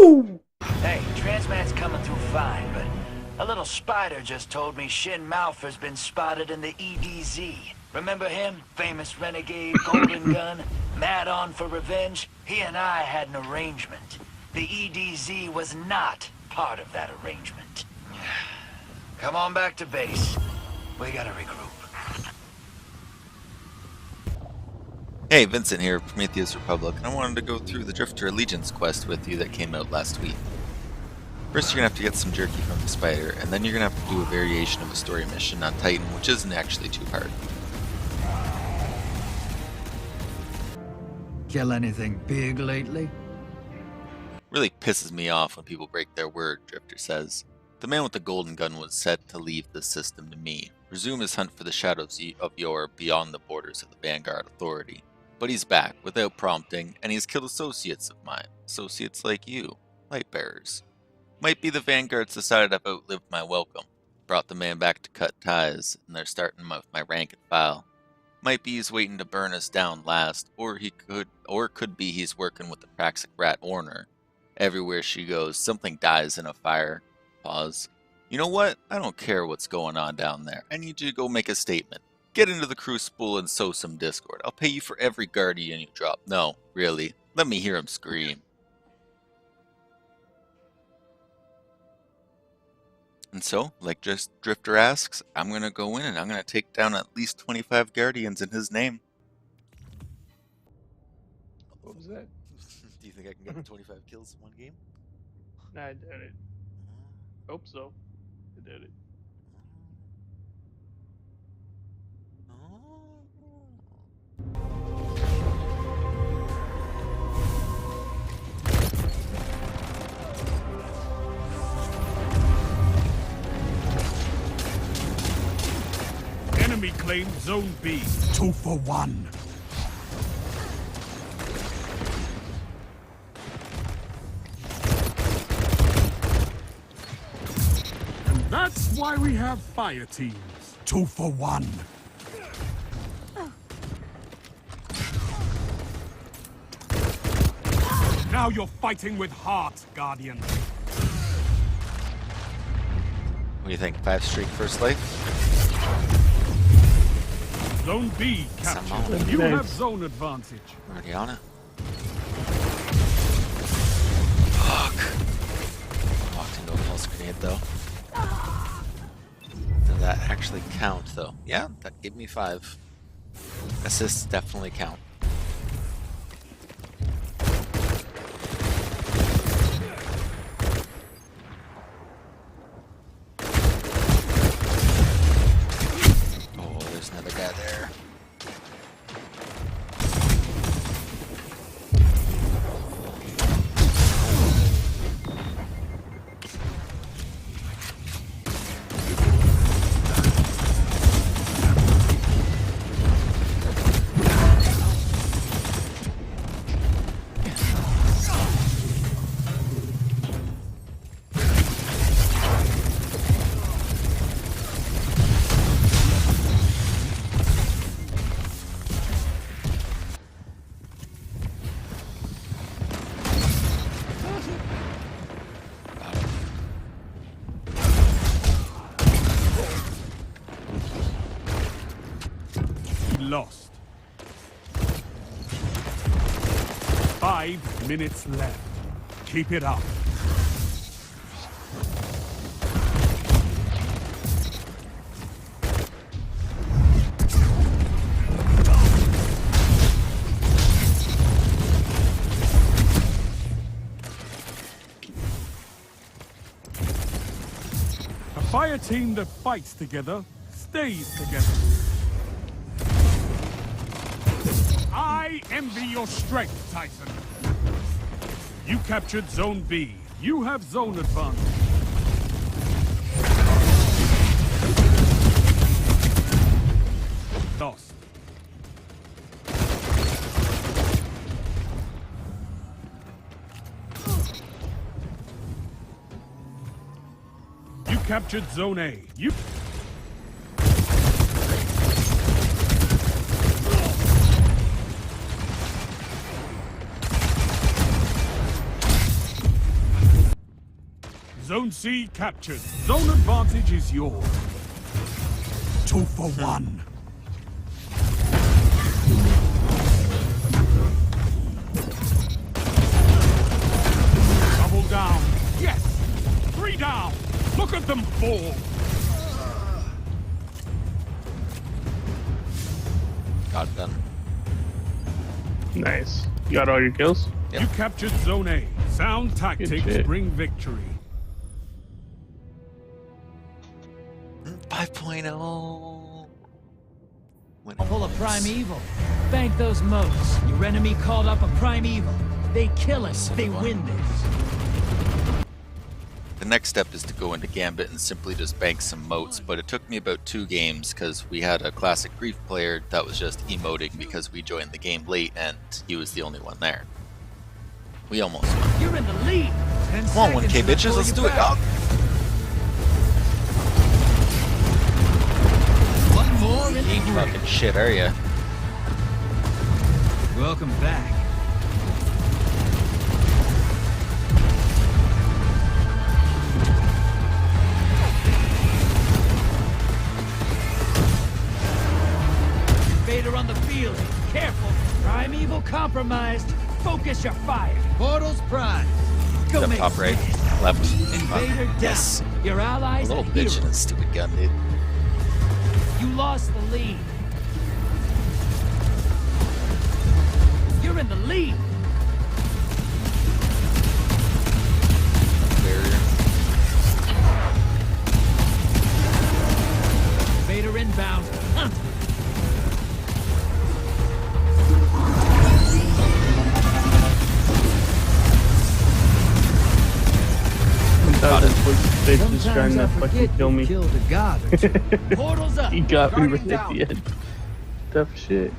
Woo! Hey, Transmat's coming through fine, but a little spider just told me Shin Malfer's been spotted in the EDZ. Remember him? Famous renegade, golden gun, mad on for revenge? He and I had an arrangement. The EDZ was not part of that arrangement. Come on back to base. We gotta regroup. Hey, Vincent here, Prometheus Republic, and I wanted to go through the Drifter Allegiance quest with you that came out last week. First, you're going to have to get some jerky from the spider, and then you're going to have to do a variation of a story mission on Titan, which isn't actually too hard. Kill anything big lately? Really pisses me off when people break their word, Drifter says. The man with the golden gun was said to leave the system to me, resume his hunt for the shadows of yore beyond the borders of the Vanguard Authority. But he's back, without prompting, and he's killed associates of mine. Associates like you. Lightbearers. Might be the Vanguard's decided I've outlived my welcome. Brought the man back to cut ties, and they're starting with my rank and file. Might be he's waiting to burn us down last, or could be he's working with the Praxic Rat Orner. Everywhere she goes, something dies in a fire. Pause. You know what? I don't care what's going on down there. I need you to go make a statement. Get into the Crucible and sow some discord. I'll pay you for every Guardian you drop. No, really. Let me hear him scream. And so, like just Drifter asks, I'm going to go in and I'm going to take down at least 25 Guardians in his name. What was that? Do you think I can get 25 kills in one game? Nah, I did it. Hope so. I did it. Enemy claimed Zone B. 2 for 1. And that's why we have fire teams. 2 for 1. Now you're fighting with heart, Guardian. What do you think? 5 streak first life? Zone B captured. You have zone advantage. I'm already on it. Fuck. Walked into a pulse grenade though. Did that actually count though? Yeah, that gave me 5. Assists definitely count. Another guy there. Lost. 5 minutes left. Keep it up. A fire team that fights together stays together. I envy your strength, Tyson. You captured Zone B. You have zone advantage. Lost. You captured Zone A. You... Zone C captured. Zone advantage is yours. 2 for 1. Double down. Yes! 3 down. Look at them fall. Got it done. Nice. You got all your kills? Yep. You captured Zone A. Sound tactics shit. bring victory. 5.0. Pull a primeval. Bank those moats. Your enemy called up a primeval. They kill us, they win this. The next step is to go into Gambit and simply just bank some moats, but it took me about 2 games because we had a classic Grief player that was just emoting because we joined the game late and he was the only one there. We almost won. You're in the lead. 10 Come on, 1K seconds bitches, before let's you do it. bounce. One more in the Fucking shit, are ya? Welcome back. Vader on the field. Careful. Primeval compromised. Focus your fire. Portal's prime. Go Up make top right, business. left. Invader down. Yes. Your A allies little a bitch hero. in a stupid gun, dude. You lost the lead. You're in the lead. Barrier. Vader inbound. Hunt. They just trying Sometimes to I fucking forget kill you me. killed a god or two. Portal's up. He got me Guardian right at down. the end. Tough shit.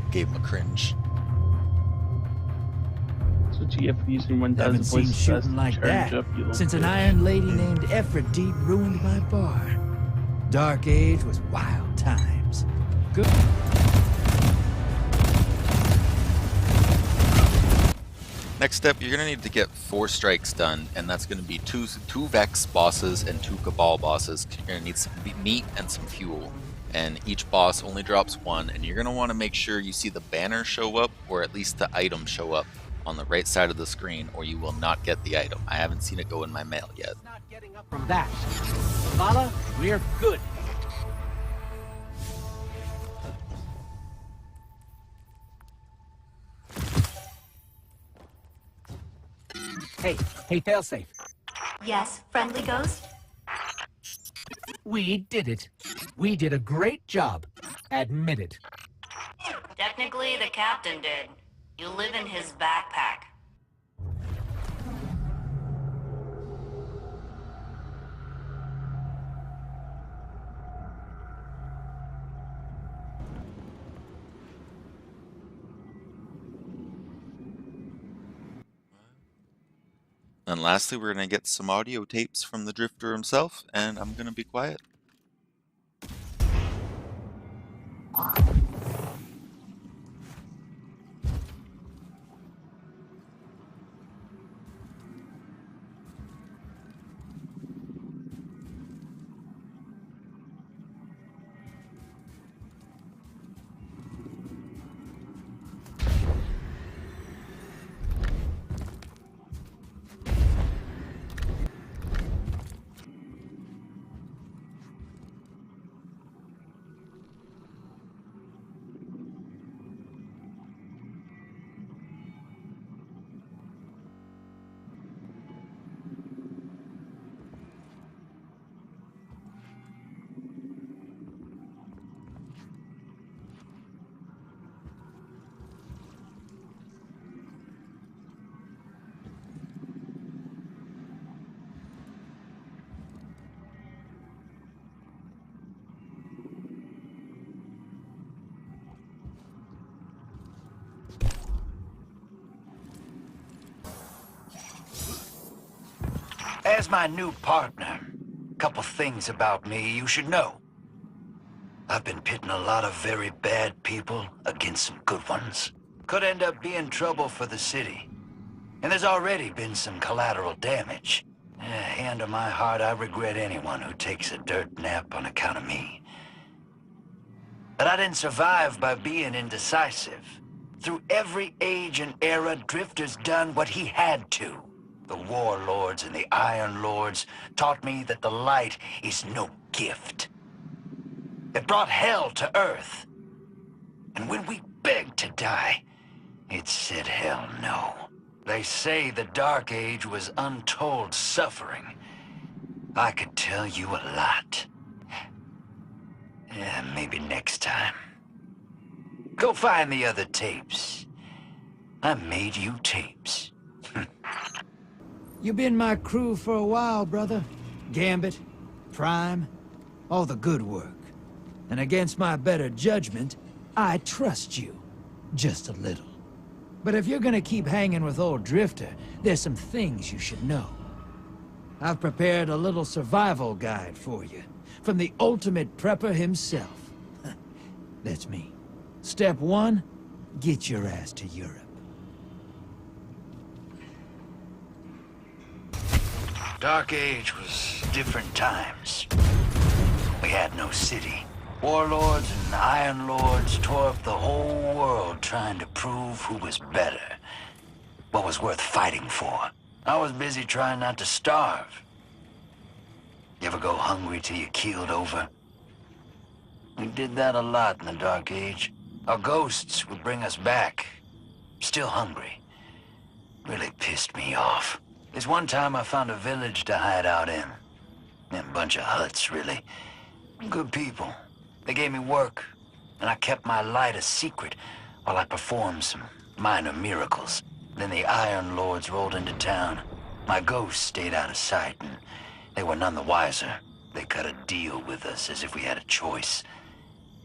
Gave him a cringe. That's what you get for using 1,000 Haven't seen voices shooting to like charge that up, you little since an bitch. iron lady named Aphrodite ruined my bar. Dark Age was wild times. Good. Next step, you're going to need to get 4 strikes done, and that's going to be two Vex bosses and 2 Cabal bosses. You're going to need some meat and some fuel, and each boss only drops 1, and you're going to want to make sure you see the banner show up, or at least the item show up on the right side of the screen, or you will not get the item. I haven't seen it go in my mail yet. Not getting up from that. Vala, we're good. Hey, failsafe. Yes, friendly ghost? We did it. We did a great job. Admit it. Technically, the captain did. You live in his backpack. And lastly, we're going to get some audio tapes from the Drifter himself, and I'm going to be quiet. As my new partner, a couple things about me you should know. I've been pitting a lot of very bad people against some good ones. Could end up being trouble for the city. And there's already been some collateral damage. Hand on my heart, I regret anyone who takes a dirt nap on account of me. But I didn't survive by being indecisive. Through every age and era, Drifter's done what he had to. The warlords and the Iron Lords taught me that the light is no gift. It brought hell to Earth. And when we begged to die, it said hell no. They say the Dark Age was untold suffering. I could tell you a lot. Yeah, maybe next time. Go find the other tapes. I made you tapes. You been my crew for a while, brother. Gambit, Prime, all the good work. And against my better judgment, I trust you. Just a little. But if you're gonna keep hanging with old Drifter, there's some things you should know. I've prepared a little survival guide for you, from the ultimate prepper himself. That's me. Step 1, get your ass to Europe. Dark Age was different times. We had no city. Warlords and Iron Lords tore up the whole world trying to prove who was better, what was worth fighting for. I was busy trying not to starve. You ever go hungry till you keeled over? We did that a lot in the Dark Age. Our ghosts would bring us back, still hungry. Really pissed me off. There's one time I found a village to hide out in. A bunch of huts, really. Good people. They gave me work, and I kept my light a secret while I performed some minor miracles. Then the Iron Lords rolled into town. My ghosts stayed out of sight, and they were none the wiser. They cut a deal with us as if we had a choice.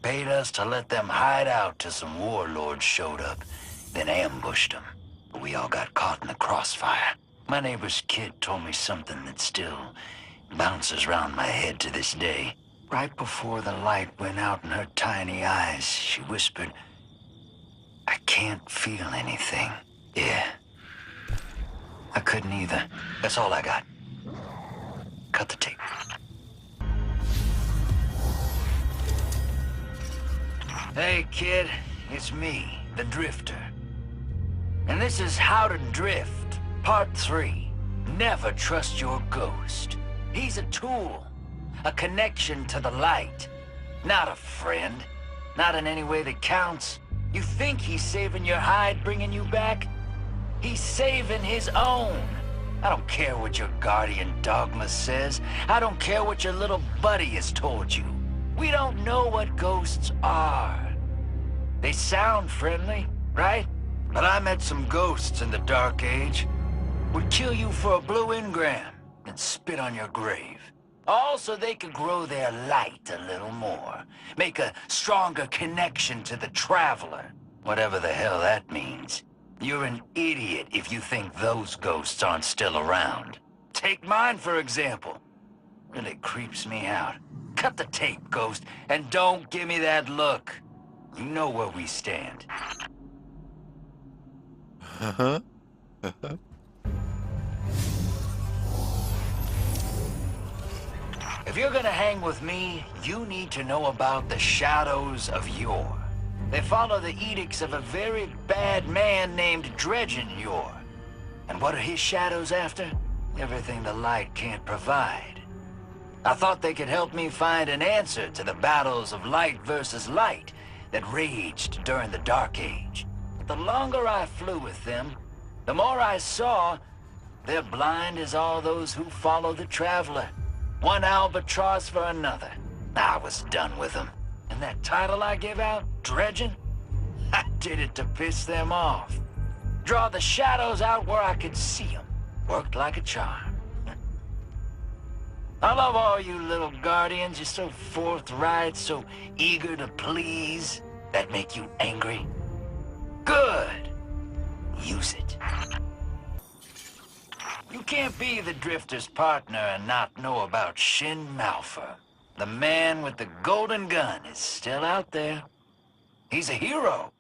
Paid us to let them hide out till some warlords showed up, then ambushed them. We all got caught in the crossfire. My neighbor's kid told me something that still bounces around my head to this day. Right before the light went out in her tiny eyes, she whispered, "I can't feel anything." Yeah. I couldn't either. That's all I got. Cut the tape. Hey, kid. It's me, the Drifter. And this is How to Drift, Part 3. Never trust your ghost. He's a tool. A connection to the light. Not a friend. Not in any way that counts. You think he's saving your hide, bringing you back? He's saving his own. I don't care what your guardian dogma says. I don't care what your little buddy has told you. We don't know what ghosts are. They sound friendly, right? But I met some ghosts in the Dark Age. Would kill you for a blue engram and spit on your grave. All so they could grow their light a little more. Make a stronger connection to the traveler. Whatever the hell that means. You're an idiot if you think those ghosts aren't still around. Take mine, for example. Really creeps me out. Cut the tape, Ghost, and don't give me that look. You know where we stand. If you're gonna hang with me, you need to know about the shadows of yore. They follow the edicts of a very bad man named Dredgen Yore. And what are his shadows after? Everything the light can't provide. I thought they could help me find an answer to the battles of light versus light that raged during the Dark Age. But the longer I flew with them, the more I saw they're blind as all those who follow the Traveler. One albatross for another. I was done with them. And that title I give out, Dredgen, I did it to piss them off. Draw the shadows out where I could see them. Worked like a charm. I love all you little guardians. You're so forthright, so eager to please. That make you angry? Good. Use it. You can't be the Drifter's partner and not know about Shin Malphur. The man with the golden gun is still out there. He's a hero.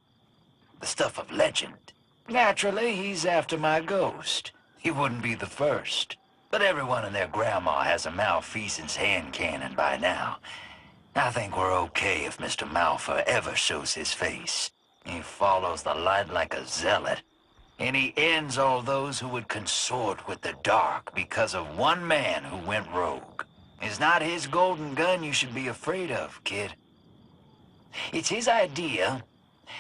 The stuff of legend. Naturally, he's after my ghost. He wouldn't be the first. But everyone and their grandma has a malfeasance hand cannon by now. I think we're okay if Mr. Malfa ever shows his face. He follows the light like a zealot. And he ends all those who would consort with the dark because of one man who went rogue. It's not his golden gun you should be afraid of, kid. It's his idea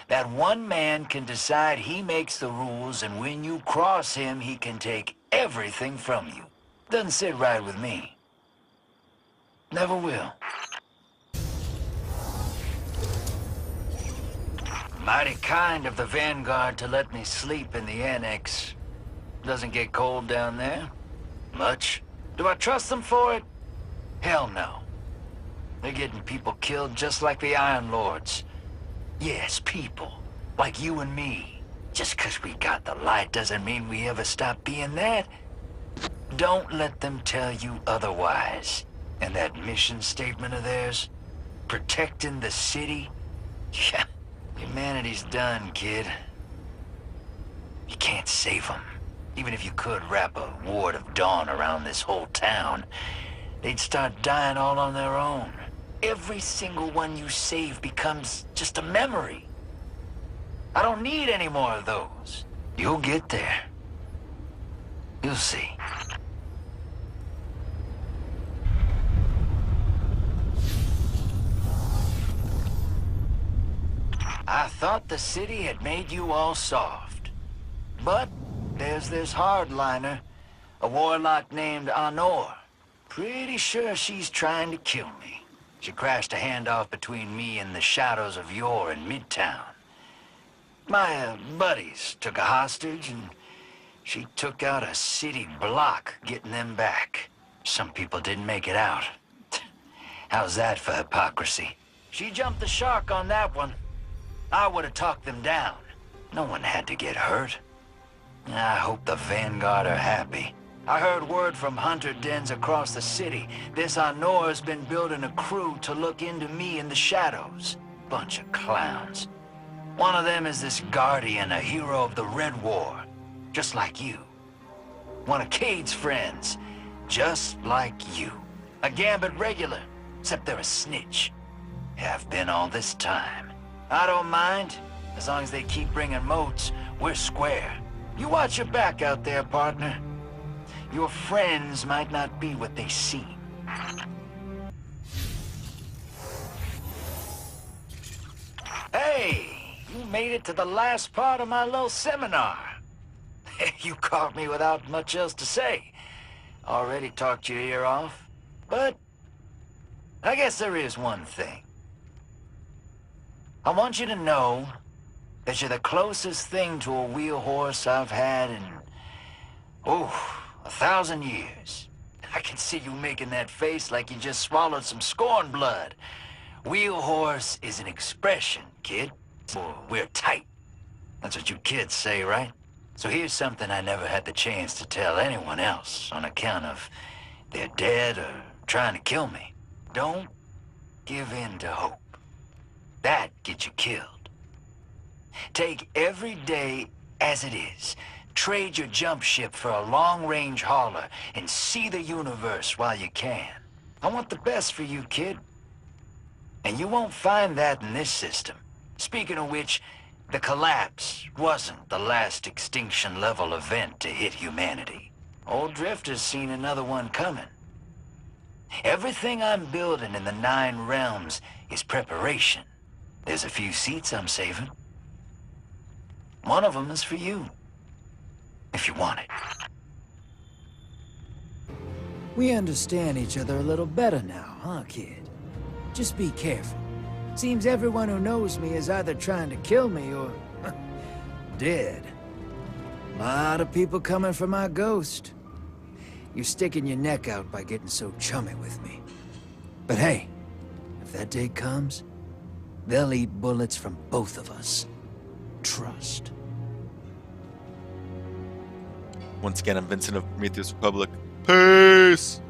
that one man can decide he makes the rules, and when you cross him, he can take everything from you. Doesn't sit right with me. Never will. Mighty kind of the Vanguard to let me sleep in the annex. Doesn't get cold down there. Much. Do I trust them for it? Hell no. They're getting people killed just like the Iron Lords. Yes, people. Like you and me. Just 'cause we got the light doesn't mean we ever stop being that. Don't let them tell you otherwise. And that mission statement of theirs, protecting the city, yeah, humanity's done, kid. You can't save them. Even if you could wrap a ward of dawn around this whole town, they'd start dying all on their own. Every single one you save becomes just a memory. I don't need any more of those. You'll get there. You'll see. I thought the city had made you all soft. But there's this hardliner, a warlock named Honor. Pretty sure she's trying to kill me. She crashed a handoff between me and the shadows of yore in Midtown. My buddies took a hostage, and she took out a city block getting them back. Some people didn't make it out. How's that for hypocrisy? She jumped the shark on that one. I would have talked them down. No one had to get hurt. I hope the Vanguard are happy. I heard word from hunter dens across the city. This Honor's been building a crew to look into me in the shadows. Bunch of clowns. One of them is this Guardian, a hero of the Red War. Just like you. One of Cade's friends. Just like you. A Gambit regular, except they're a snitch. Have been all this time. I don't mind. As long as they keep bringing motes, we're square. You watch your back out there, partner. Your friends might not be what they seem. Hey, you made it to the last part of my little seminar. You caught me without much else to say. Already talked your ear off. But I guess there is one thing. I want you to know that you're the closest thing to a wheel horse I've had in, 1,000 years. I can see you making that face like you just swallowed some scorn blood. Wheel horse is an expression, kid. We're tight. That's what you kids say, right? So here's something I never had the chance to tell anyone else on account of they're dead or trying to kill me. Don't give in to hope. That gets you killed. Take every day as it is. Trade your jump ship for a long-range hauler and see the universe while you can. I want the best for you, kid. And you won't find that in this system. Speaking of which, the collapse wasn't the last extinction-level event to hit humanity. Old Drifter's seen another one coming. Everything I'm building in the 9 realms is preparation. There's a few seats I'm saving. One of them is for you. If you want it. We understand each other a little better now, huh, kid? Just be careful. Seems everyone who knows me is either trying to kill me or dead. Lot of people coming for my ghost. You're sticking your neck out by getting so chummy with me. But hey, if that day comes, they'll eat bullets from both of us. Trust. Once again, I'm Vincent of Prometheus Republic. Peace!